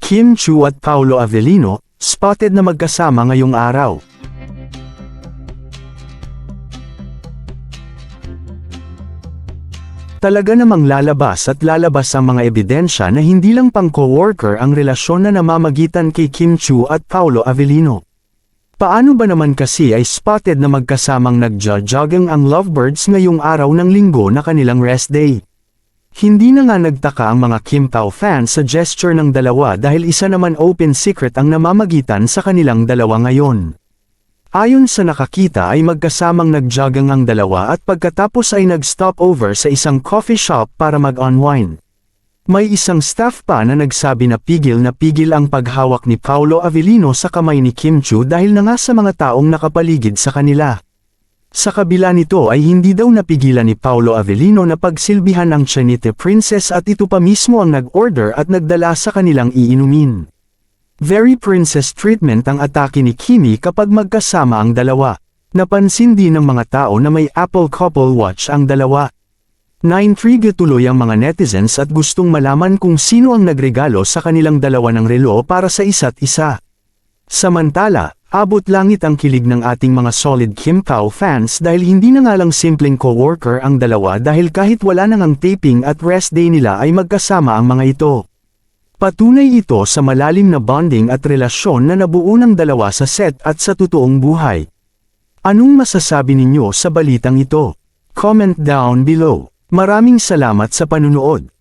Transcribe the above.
Kim Chiu at Paolo Avellino, spotted na magkasama ngayong araw. Talaga namang lalabas ang mga ebidensya na hindi lang pang co-worker ang relasyon na namamagitan kay Kim Chiu at Paolo Avellino. Paano ba naman kasi ay spotted na magkasamang nagja-jogging ang lovebirds ngayong araw ng linggo na kanilang rest day? Hindi na nga nagtaka ang mga Kim Pao fans sa gesture ng dalawa dahil isa naman open secret ang namamagitan sa kanilang dalawa ngayon. Ayon sa nakakita ay magkasamang nagjogging ang dalawa at pagkatapos ay nag-stopover sa isang coffee shop para mag-unwind. May isang staff pa na nagsabi na pigil ang paghawak ni Paolo Avellino sa kamay ni Kim Chiu dahil na nga sa mga taong nakapaligid sa kanila. Sa kabila nito ay hindi daw napigilan ni Paolo Avellino na pagsilbihan ang Chinite princess at ito pa mismo ang nag-order at nagdala sa kanilang iinumin. Very princess treatment ang atake ni Kimi kapag magkasama ang dalawa. Napansin din ng mga tao na may Apple couple watch ang dalawa. Naintriga tuloy ang mga netizens at gustong malaman kung sino ang nagregalo sa kanilang dalawa ng relo para sa isa't isa. Samantala, abot langit ang kilig ng ating mga solid Kim Pao fans dahil hindi na nga lang simpleng co-worker ang dalawa dahil kahit wala nang ang taping at rest day nila ay magkasama ang mga ito. Patunay ito sa malalim na bonding at relasyon na nabuo ng dalawa sa set at sa totoong buhay. Anong masasabi ninyo sa balitang ito? Comment down below. Maraming salamat sa panunood.